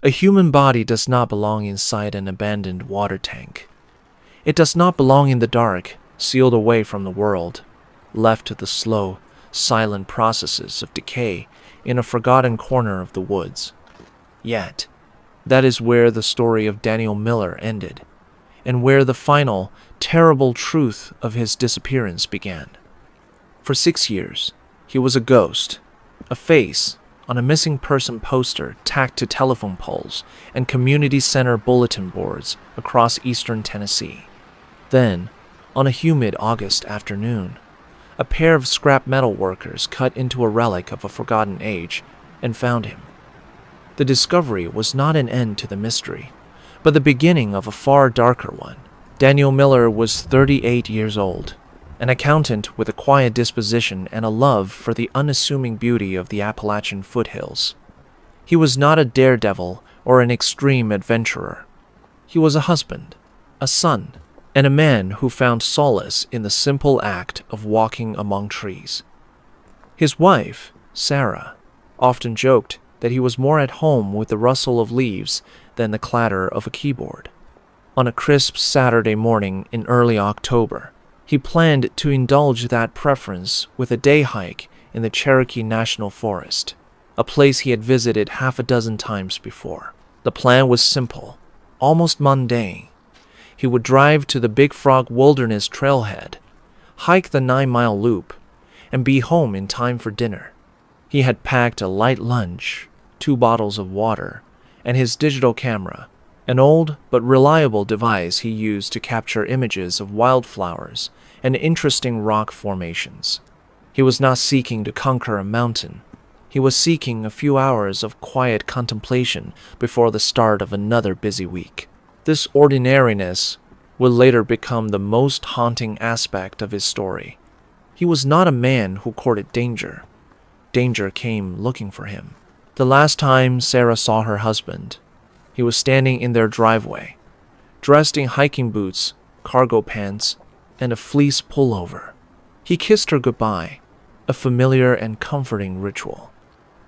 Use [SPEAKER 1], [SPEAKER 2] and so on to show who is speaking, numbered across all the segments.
[SPEAKER 1] A human body does not belong inside an abandoned water tank. It does not belong in the dark, sealed away from the world, left to the slow, silent processes of decay in a forgotten corner of the woods. Yet, that is where the story of Daniel Miller ended, and where the final, terrible truth of his disappearance began. For 6 years, he was a ghost, a face on a missing person poster tacked to telephone poles and community center bulletin boards across eastern Tennessee. Then, on a humid August afternoon, a pair of scrap metal workers cut into a relic of a forgotten age and found him. The discovery was not an end to the mystery, but the beginning of a far darker one. Daniel Miller was 38 years old, an accountant with a quiet disposition and a love for the unassuming beauty of the Appalachian foothills. He was not a daredevil or an extreme adventurer. He was a husband, a son, and a man who found solace in the simple act of walking among trees. His wife, Sarah, often joked that he was more at home with the rustle of leaves than the clatter of a keyboard. On a crisp Saturday morning in early October, he planned to indulge that preference with a day hike in the Cherokee National Forest, a place he had visited half a dozen times before. The plan was simple, almost mundane. He would drive to the Big Frog Wilderness Trailhead, hike the 9-mile loop, and be home in time for dinner. He had packed a light lunch, 2 bottles of water, and his digital camera, an old but reliable device he used to capture images of wildflowers and interesting rock formations. He was not seeking to conquer a mountain. He was seeking a few hours of quiet contemplation before the start of another busy week. This ordinariness would later become the most haunting aspect of his story. He was not a man who courted danger. Danger came looking for him. The last time Sarah saw her husband, he was standing in their driveway, dressed in hiking boots, cargo pants, and a fleece pullover. He kissed her goodbye, a familiar and comforting ritual.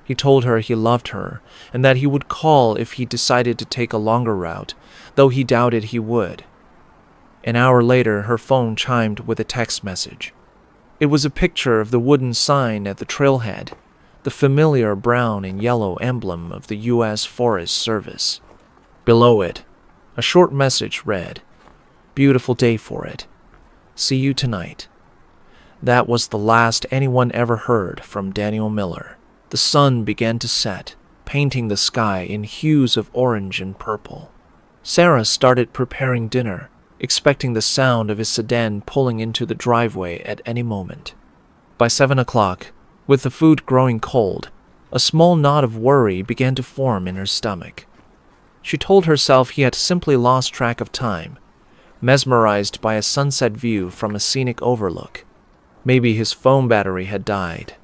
[SPEAKER 1] He told her he loved her and that he would call if he decided to take a longer route, though he doubted he would. An hour later, her phone chimed with a text message. It was a picture of the wooden sign at the trailhead, the familiar brown and yellow emblem of the U.S. Forest Service. Below it, a short message read, "Beautiful day for it. See you tonight." That was the last anyone ever heard from Daniel Miller. The sun began to set, painting the sky in hues of orange and purple. Sarah started preparing dinner, expecting the sound of his sedan pulling into the driveway at any moment. By 7 o'clock, with the food growing cold, a small knot of worry began to form in her stomach. She told herself he had simply lost track of time, mesmerized by a sunset view from a scenic overlook. Maybe his phone battery had died.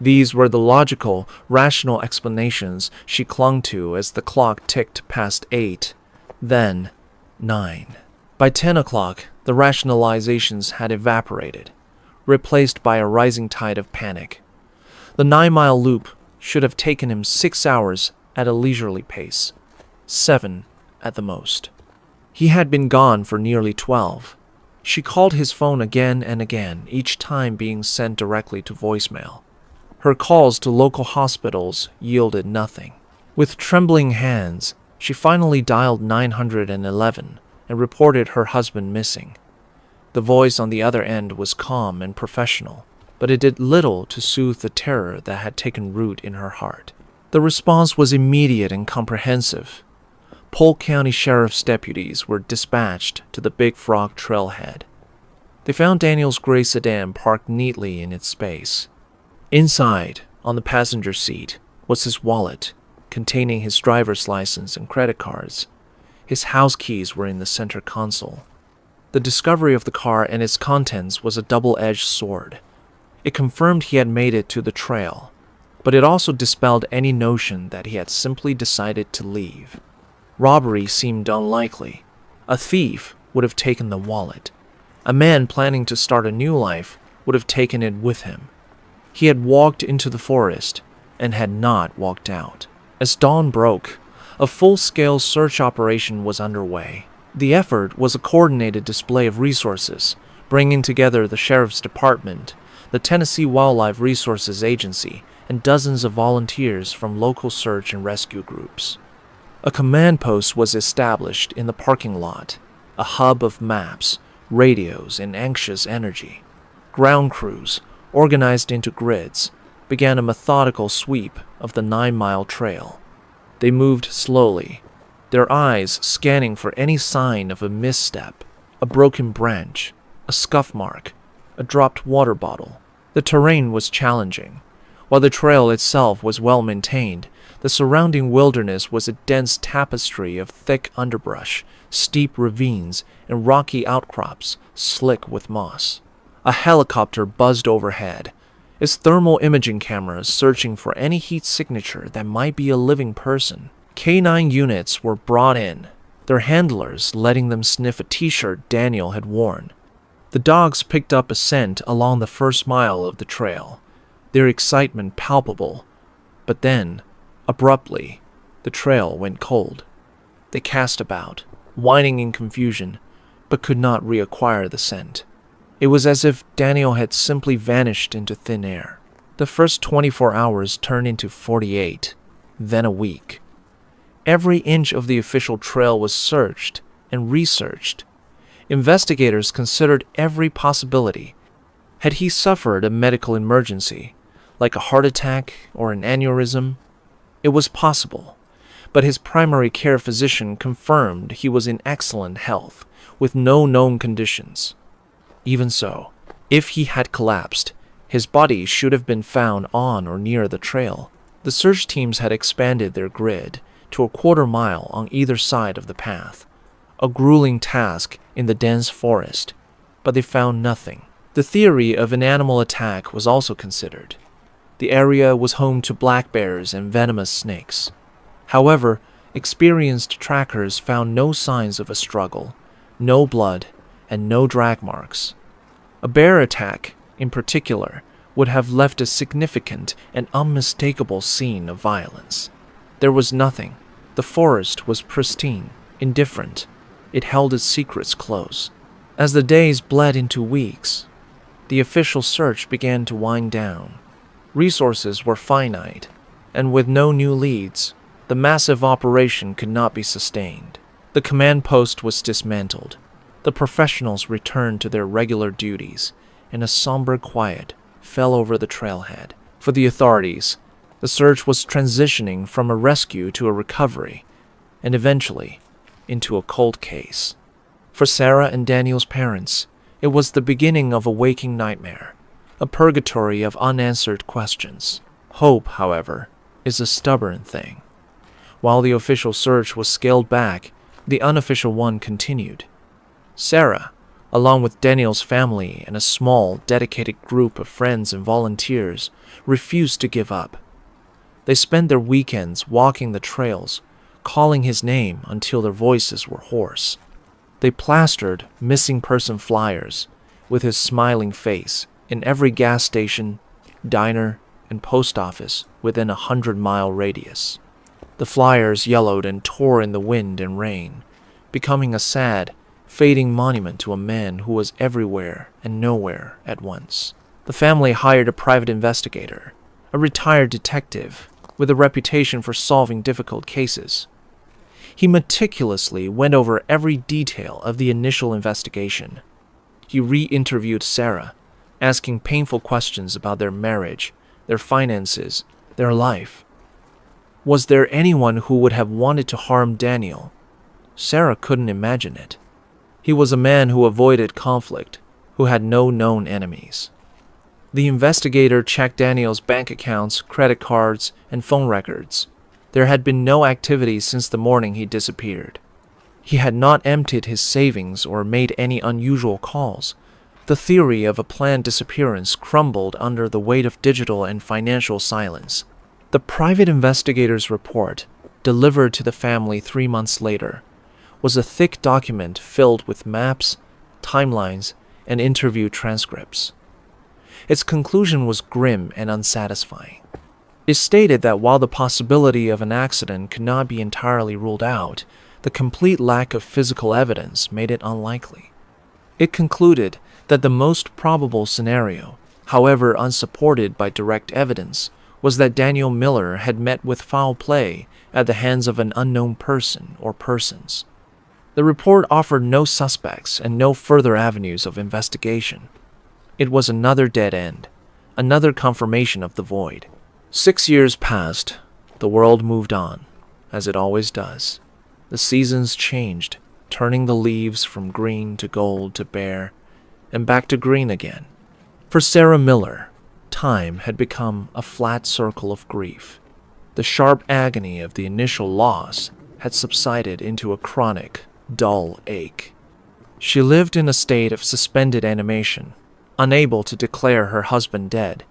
[SPEAKER 1] These were the logical, rational explanations she clung to as the clock ticked past 8, then 9. By 10 o'clock, the rationalizations had evaporated, replaced by a rising tide of panic. The 9-mile loop should have taken him 6 hours at a leisurely pace, 7 at the most. He had been gone for nearly 12. She called his phone again and again, each time being sent directly to voicemail. Her calls to local hospitals yielded nothing. With trembling hands, she finally dialed 911 and reported her husband missing. The voice on the other end was calm and professional, but it did little to soothe the terror that had taken root in her heart. The response was immediate and comprehensive. Polk County Sheriff's deputies were dispatched to the Big Frog trailhead. They found Daniel's gray sedan parked neatly in its space. Inside, on the passenger seat, was his wallet, containing his driver's license and credit cards. His house keys were in the center console. The discovery of the car and its contents was a double-edged sword. It confirmed he had made it to the trail, but it also dispelled any notion that he had simply decided to leave. Robbery seemed unlikely. A thief would have taken the wallet. A man planning to start a new life would have taken it with him. He had walked into the forest and had not walked out. As dawn broke, A full-scale search operation was underway. The effort was a coordinated display of resources, bringing together the Sheriff's Department, the Tennessee Wildlife Resources Agency, and dozens of volunteers from local search and rescue groups. A command post was established in the parking lot, a hub of maps, radios, and anxious energy. Ground crews, organized into grids, began a methodical sweep of the 9-mile trail. They moved slowly, their eyes scanning for any sign of a misstep, a broken branch, a scuff mark, a dropped water bottle. The terrain was challenging. While the trail itself was well maintained, the surrounding wilderness was a dense tapestry of thick underbrush, steep ravines, and rocky outcrops slick with moss. A helicopter buzzed overhead, its thermal imaging cameras searching for any heat signature that might be a living person. K9 units were brought in, their handlers letting them sniff a t-shirt Daniel had worn. The dogs picked up a scent along the first mile of the trail, their excitement palpable. But then, abruptly, the trail went cold. They cast about, whining in confusion, but could not reacquire the scent. It was as if Daniel had simply vanished into thin air. The first 24 hours turned into 48, then a week. Every inch of the official trail was searched and researched. Investigators considered every possibility. Had he suffered a medical emergency, like a heart attack or an aneurysm? It was possible, but his primary care physician confirmed he was in excellent health, with no known conditions. Even so, if he had collapsed, his body should have been found on or near the trail. The search teams had expanded their grid to a quarter-mile on either side of the path, a grueling task in the dense forest, but they found nothing. The theory of an animal attack was also considered. The area was home to black bears and venomous snakes. However, experienced trackers found no signs of a struggle, no blood, and no drag marks. A bear attack, in particular, would have left a significant and unmistakable scene of violence. There was nothing. The forest was pristine, indifferent. It held its secrets close. As the days bled into weeks, the official search began to wind down. Resources were finite, and with no new leads, the massive operation could not be sustained. The command post was dismantled. The professionals returned to their regular duties, and a somber quiet fell over the trailhead. For the authorities, the search was transitioning from a rescue to a recovery, and eventually into a cold case. For Sarah and Daniel's parents, it was the beginning of a waking nightmare, a purgatory of unanswered questions. Hope, however, is a stubborn thing. While the official search was scaled back, the unofficial one continued. Sarah, along with Daniel's family and a small, dedicated group of friends and volunteers, refused to give up. They spent their weekends walking the trails, calling his name until their voices were hoarse. They plastered missing person flyers with his smiling face in every gas station, diner, and post office within a 100-mile radius. The flyers yellowed and tore in the wind and rain, becoming a sad, fading monument to a man who was everywhere and nowhere at once. The family hired a private investigator, a retired detective with a reputation for solving difficult cases. He meticulously went over every detail of the initial investigation. He re-interviewed Sarah, asking painful questions about their marriage, their finances, their life. Was there anyone who would have wanted to harm Daniel? Sarah couldn't imagine it. He was a man who avoided conflict, who had no known enemies. The investigator checked Daniel's bank accounts, credit cards, and phone records. There had been no activity since the morning he disappeared. He had not emptied his savings or made any unusual calls. The theory of a planned disappearance crumbled under the weight of digital and financial silence. The private investigator's report, delivered to the family 3 months later, was a thick document filled with maps, timelines, and interview transcripts. Its conclusion was grim and unsatisfying. It stated that while the possibility of an accident could not be entirely ruled out, the complete lack of physical evidence made it unlikely. It concluded that the most probable scenario, however unsupported by direct evidence, was that Daniel Miller had met with foul play at the hands of an unknown person or persons. The report offered no suspects and no further avenues of investigation. It was another dead end, another confirmation of the void. 6 years passed. The world moved on, as it always does. The seasons changed, turning the leaves from green to gold to bare, and back to green again. For Sarah Miller, time had become a flat circle of grief. The sharp agony of the initial loss had subsided into a chronic, dull ache. She lived in a state of suspended animation, unable to declare her husband dead,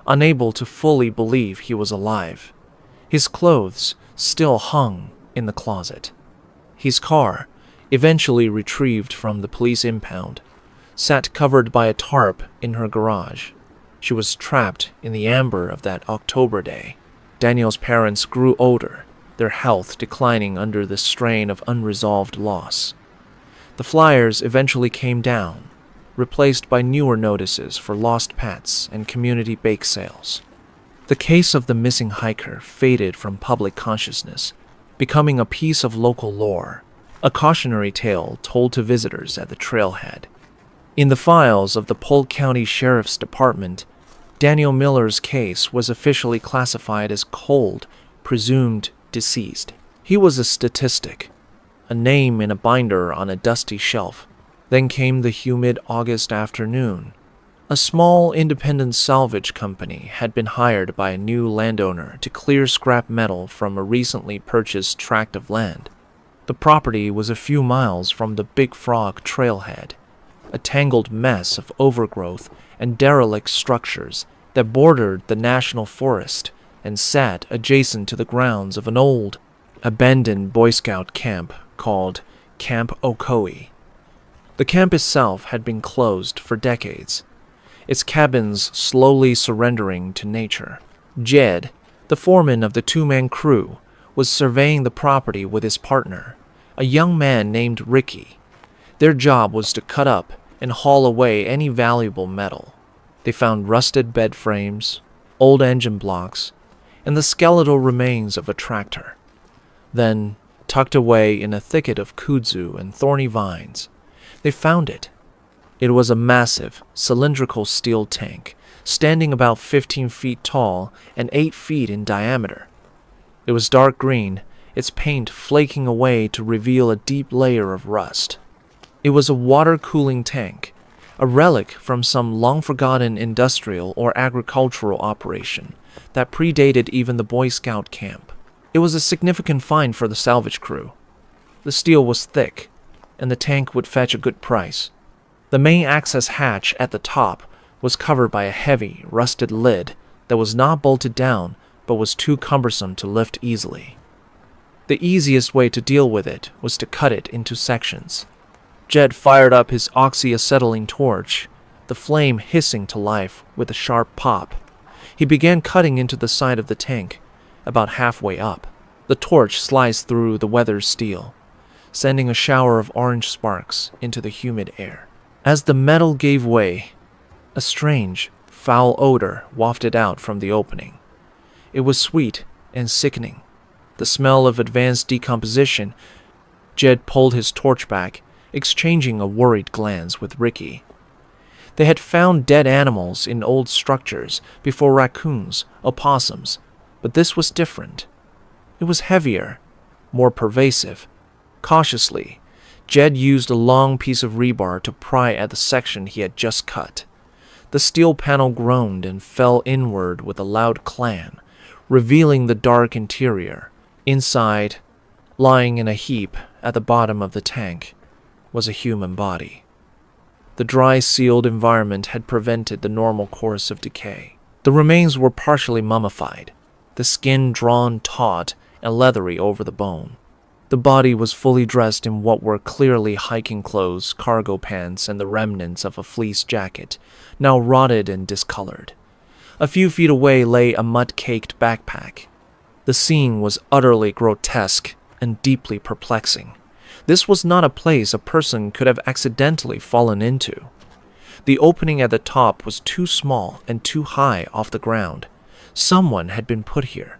[SPEAKER 1] unable to fully believe he was alive. His clothes still hung in the closet. His car, eventually retrieved from the police impound, sat covered by a tarp in her garage. She was trapped in the amber of that October day. Daniel's parents grew older, their health declining under the strain of unresolved loss. The flyers eventually came down, replaced by newer notices for lost pets and community bake sales. The case of the missing hiker faded from public consciousness, becoming a piece of local lore, a cautionary tale told to visitors at the trailhead. In the files of the Polk County Sheriff's Department, Daniel Miller's case was officially classified as cold, presumed deceased. He was a statistic, a name in a binder on a dusty shelf. Then came the humid August afternoon. A small independent salvage company had been hired by a new landowner to clear scrap metal from a recently purchased tract of land. The property was a few miles from the Big Frog trailhead, a tangled mess of overgrowth and derelict structures that bordered the national forest and sat adjacent to the grounds of an old, abandoned Boy Scout camp called Camp Ocoee. The camp itself had been closed for decades, its cabins slowly surrendering to nature. Jed, the foreman of the two-man crew, was surveying the property with his partner, a young man named Ricky. Their job was to cut up and haul away any valuable metal. They found rusted bed frames, old engine blocks, and the skeletal remains of a tractor. Then, tucked away in a thicket of kudzu and thorny vines, they found it. It was a massive, cylindrical steel tank, standing about 15 feet tall and 8 feet in diameter. It was dark green, its paint flaking away to reveal a deep layer of rust. It was a water-cooling tank, a relic from some long-forgotten industrial or agricultural operation that predated even the Boy Scout camp. It was a significant find for the salvage crew. The steel was thick, and the tank would fetch a good price. The main access hatch at the top was covered by a heavy, rusted lid that was not bolted down but was too cumbersome to lift easily. The easiest way to deal with it was to cut it into sections. Jed fired up his oxyacetylene torch, the flame hissing to life with a sharp pop. He began cutting into the side of the tank, about halfway up. The torch sliced through the weathered steel, sending a shower of orange sparks into the humid air. As the metal gave way, a strange, foul odor wafted out from the opening. It was sweet and sickening, the smell of advanced decomposition. Jed pulled his torch back, exchanging a worried glance with Ricky. They had found dead animals in old structures before raccoons, opossums, but this was different. It was heavier, more pervasive. Cautiously, Jed used a long piece of rebar to pry at the section he had just cut. The steel panel groaned and fell inward with a loud clang, revealing the dark interior. Inside, lying in a heap at the bottom of the tank, was a human body. The dry, sealed environment had prevented the normal course of decay. The remains were partially mummified, the skin drawn taut and leathery over the bone. The body was fully dressed in what were clearly hiking clothes, cargo pants, and the remnants of a fleece jacket, now rotted and discolored. A few feet away lay a mud-caked backpack. The scene was utterly grotesque and deeply perplexing. This was not a place a person could have accidentally fallen into. The opening at the top was too small and too high off the ground. Someone had been put here.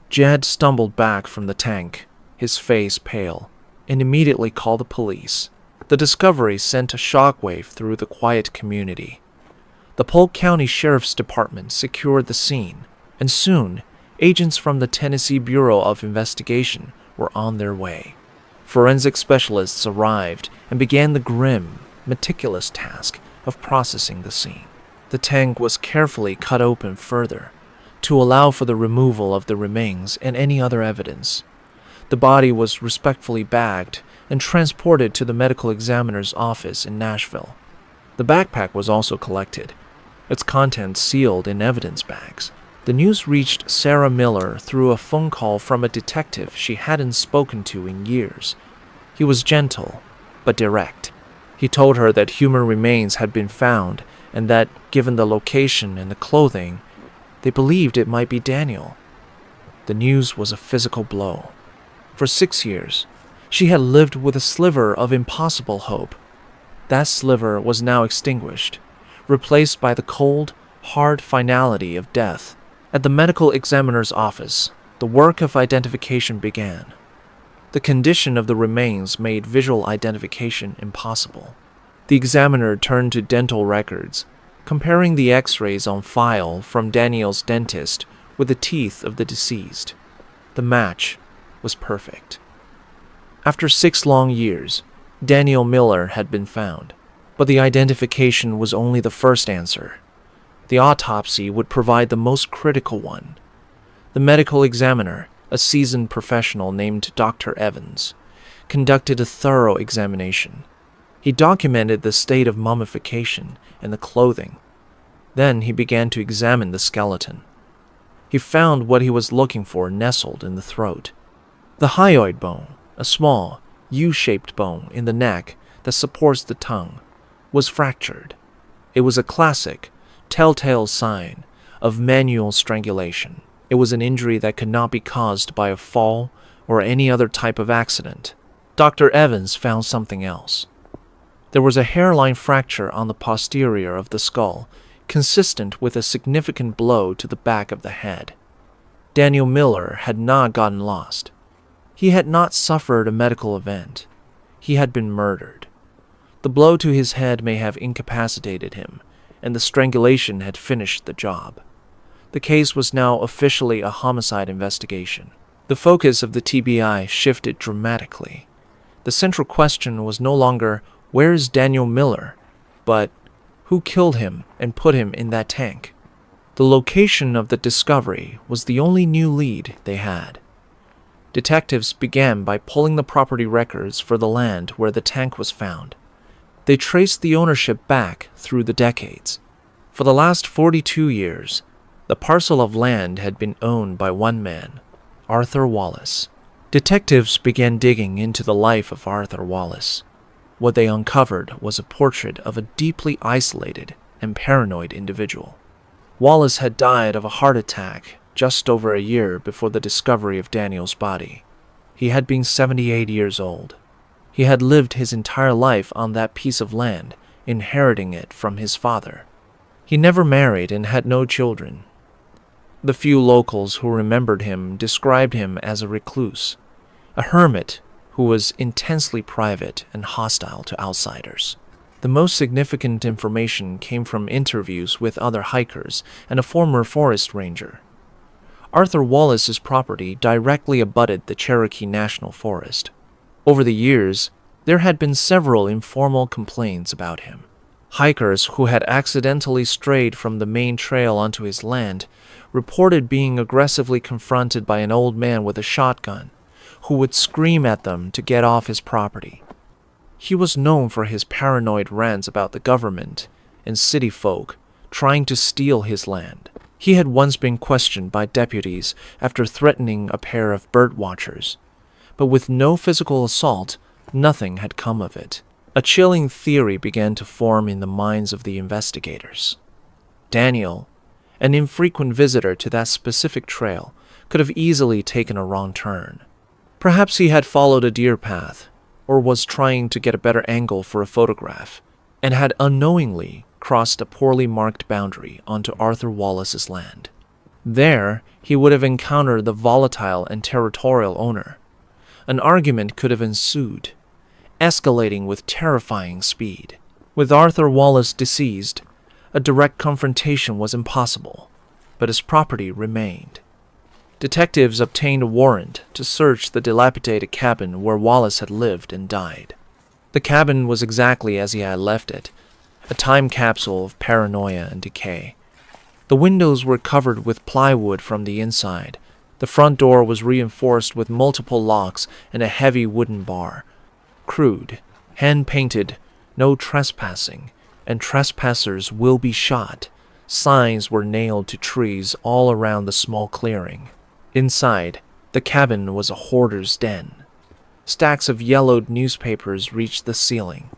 [SPEAKER 1] Jed stumbled back from the tank, his face pale, and immediately called the police. The discovery sent a shockwave through the quiet community. The Polk County Sheriff's Department secured the scene, and soon, agents from the Tennessee Bureau of Investigation were on their way. Forensic specialists arrived and began the grim, meticulous task of processing the scene. The tank was carefully cut open further to allow for the removal of the remains and any other evidence. The body was respectfully bagged and transported to the medical examiner's office in Nashville. The backpack was also collected, its contents sealed in evidence bags. The news reached Sarah Miller through a phone call from a detective she hadn't spoken to in years. He was gentle, but direct. He told her that human remains had been found and that, given the location and the clothing, they believed it might be Daniel. The news was a physical blow. For 6 years, she had lived with a sliver of impossible hope. That sliver was now extinguished, replaced by the cold, hard finality of death. At the medical examiner's office, the work of identification began. The condition of the remains made visual identification impossible. The examiner turned to dental records, comparing the x-rays on file from Daniel's dentist with the teeth of the deceased. The match was perfect. After 6 long years, Daniel Miller had been found, but the identification was only the first answer. The autopsy would provide the most critical one. The medical examiner, a seasoned professional named Dr. Evans, conducted a thorough examination. He documented the state of mummification and the clothing. Then he began to examine the skeleton. He found what he was looking for nestled in the throat. The hyoid bone, a small, U-shaped bone in the neck that supports the tongue, was fractured. It was a classic, telltale sign of manual strangulation. It was an injury that could not be caused by a fall or any other type of accident. Dr. Evans found something else. There was a hairline fracture on the posterior of the skull, consistent with a significant blow to the back of the head. Daniel Miller had not gotten lost. He had not suffered a medical event. He had been murdered. The blow to his head may have incapacitated him, and the strangulation had finished the job. The case was now officially a homicide investigation. The focus of the TBI shifted dramatically. The central question was no longer, where is Daniel Miller, but who killed him and put him in that tank? The location of the discovery was the only new lead they had. Detectives began by pulling the property records for the land where the tank was found. They traced the ownership back through the decades. For the last 42 years, the parcel of land had been owned by one man, Arthur Wallace. Detectives began digging into the life of Arthur Wallace. What they uncovered was a portrait of a deeply isolated and paranoid individual. Wallace had died of a heart attack just over a year before the discovery of Daniel's body. He had been 78 years old. He had lived his entire life on that piece of land, inheriting it from his father. He never married and had no children. The few locals who remembered him described him as a recluse, a hermit who was intensely private and hostile to outsiders. The most significant information came from interviews with other hikers and a former forest ranger. Arthur Wallace's property directly abutted the Cherokee National Forest. Over the years, there had been several informal complaints about him. Hikers who had accidentally strayed from the main trail onto his land reported being aggressively confronted by an old man with a shotgun, who would scream at them to get off his property. He was known for his paranoid rants about the government and city folk trying to steal his land. He had once been questioned by deputies after threatening a pair of bird watchers, but with no physical assault, nothing had come of it. A chilling theory began to form in the minds of the investigators. Daniel, An infrequent visitor to that specific trail could have easily taken a wrong turn. Perhaps he had followed a deer path, or was trying to get a better angle for a photograph, and had unknowingly crossed a poorly marked boundary onto Arthur Wallace's land. There, he would have encountered the volatile and territorial owner. An argument could have ensued, escalating with terrifying speed. With Arthur Wallace deceased, a direct confrontation was impossible, but his property remained. Detectives obtained a warrant to search the dilapidated cabin where Wallace had lived and died. The cabin was exactly as he had left it, a time capsule of paranoia and decay. The windows were covered with plywood from the inside. The front door was reinforced with multiple locks and a heavy wooden bar. Crude, hand-painted, "No trespassing," and "Trespassers will be shot" signs were nailed to trees all around the small clearing. Inside, the cabin was a hoarder's den. Stacks of yellowed newspapers reached the ceiling.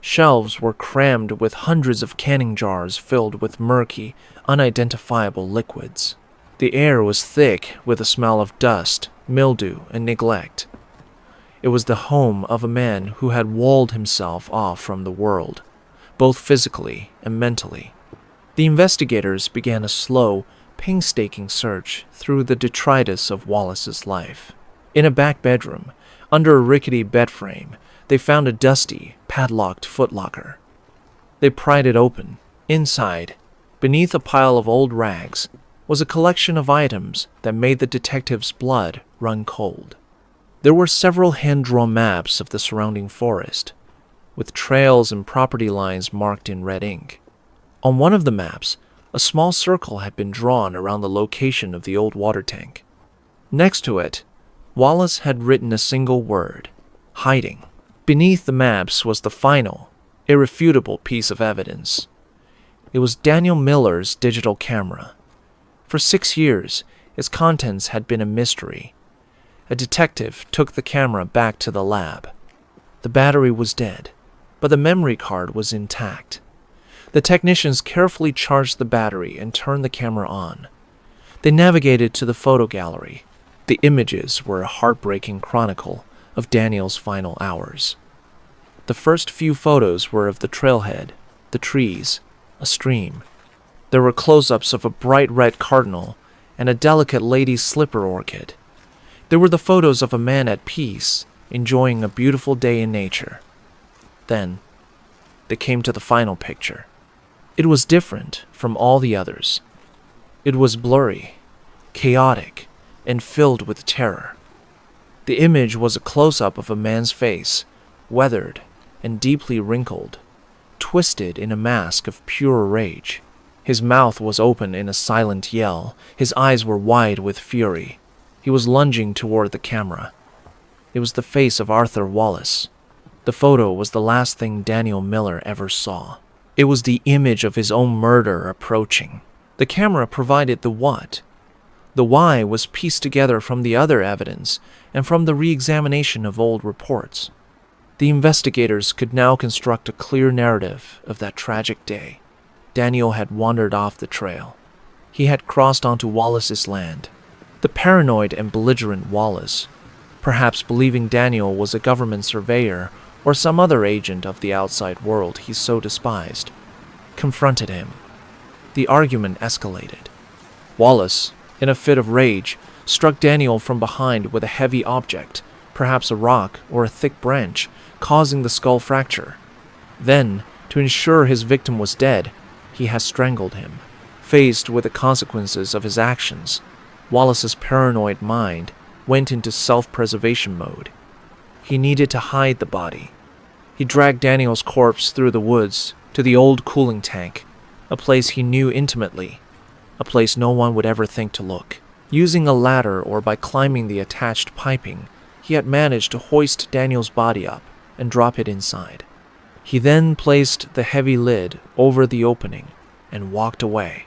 [SPEAKER 1] Shelves were crammed with hundreds of canning jars filled with murky, unidentifiable liquids. The air was thick with the smell of dust, mildew, and neglect. It was the home of a man who had walled himself off from the world, both physically and mentally. The investigators began a slow, painstaking search through the detritus of Wallace's life. In a back bedroom, under a rickety bed frame, they found a dusty, padlocked footlocker. They pried it open. Inside, beneath a pile of old rags, was a collection of items that made the detective's blood run cold. There were several hand-drawn maps of the surrounding forest, with trails and property lines marked in red ink. On one of the maps, a small circle had been drawn around the location of the old water tank. Next to it, Wallace had written a single word: hiding. Beneath the maps was the final, irrefutable piece of evidence. It was Daniel Miller's digital camera. For 6 years, its contents had been a mystery. A detective took the camera back to the lab. The battery was dead, but the memory card was intact. The technicians carefully charged the battery and turned the camera on. They navigated to the photo gallery. The images were a heartbreaking chronicle of Daniel's final hours. The first few photos were of the trailhead, the trees, a stream. There were close-ups of a bright red cardinal and a delicate lady's slipper orchid. There were the photos of a man at peace, enjoying a beautiful day in nature. Then, they came to the final picture. It was different from all the others. It was blurry, chaotic, and filled with terror. The image was a close-up of a man's face, weathered and deeply wrinkled, twisted in a mask of pure rage. His mouth was open in a silent yell. His eyes were wide with fury. He was lunging toward the camera. It was the face of Arthur Wallace. The photo was the last thing Daniel Miller ever saw. It was the image of his own murder approaching. The camera provided the what. The why was pieced together from the other evidence and from the re-examination of old reports. The investigators could now construct a clear narrative of that tragic day. Daniel had wandered off the trail. He had crossed onto Wallace's land. The paranoid and belligerent Wallace, perhaps believing Daniel was a government surveyor or some other agent of the outside world he so despised, confronted him. The argument escalated. Wallace, in a fit of rage, struck Daniel from behind with a heavy object, perhaps a rock or a thick branch, causing the skull fracture. Then, to ensure his victim was dead, he had strangled him. Faced with the consequences of his actions, Wallace's paranoid mind went into self-preservation mode. He needed to hide the body. He dragged Daniel's corpse through the woods to the old cooling tank, a place he knew intimately, a place no one would ever think to look. Using a ladder or by climbing the attached piping, he had managed to hoist Daniel's body up and drop it inside. He then placed the heavy lid over the opening and walked away,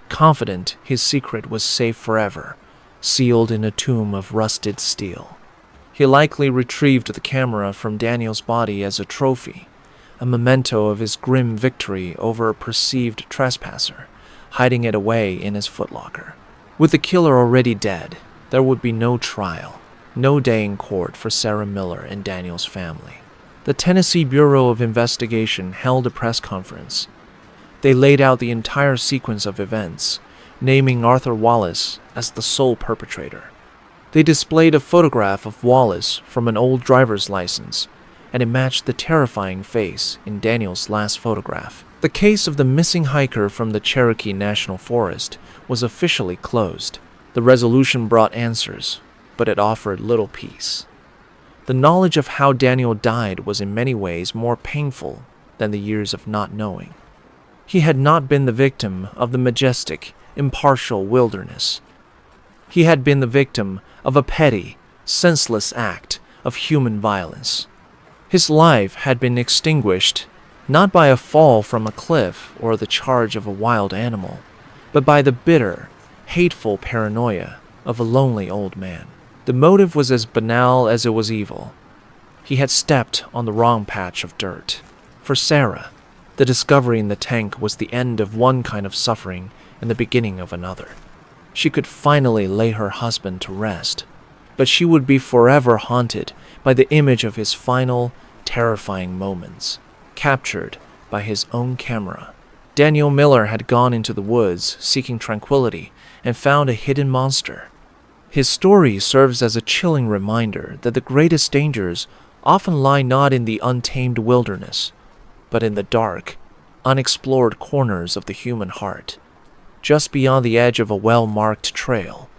[SPEAKER 1] confident his secret was safe forever, sealed in a tomb of rusted steel. He likely retrieved the camera from Daniel's body as a trophy, a memento of his grim victory over a perceived trespasser, hiding it away in his footlocker. With the killer already dead, there would be no trial, no day in court for Sarah Miller and Daniel's family. The Tennessee Bureau of Investigation held a press conference. They laid out the entire sequence of events, naming Arthur Wallace as the sole perpetrator. They displayed a photograph of Wallace from an old driver's license, and it matched the terrifying face in Daniel's last photograph. The case of the missing hiker from the Cherokee National Forest was officially closed. The resolution brought answers, but it offered little peace. The knowledge of how Daniel died was in many ways more painful than the years of not knowing. He had not been the victim of the majestic, impartial wilderness. He had been the victim of a petty, senseless act of human violence. His life had been extinguished not by a fall from a cliff or the charge of a wild animal, but by the bitter, hateful paranoia of a lonely old man. The motive was as banal as it was evil. He had stepped on the wrong patch of dirt. For Sarah, the discovery in the tank was the end of one kind of suffering and the beginning of another. She could finally lay her husband to rest, but she would be forever haunted by the image of his final, terrifying moments, captured by his own camera. Daniel Miller had gone into the woods seeking tranquility and found a hidden monster. His story serves as a chilling reminder that the greatest dangers often lie not in the untamed wilderness, but in the dark, unexplored corners of the human heart, just beyond the edge of a well-marked trail.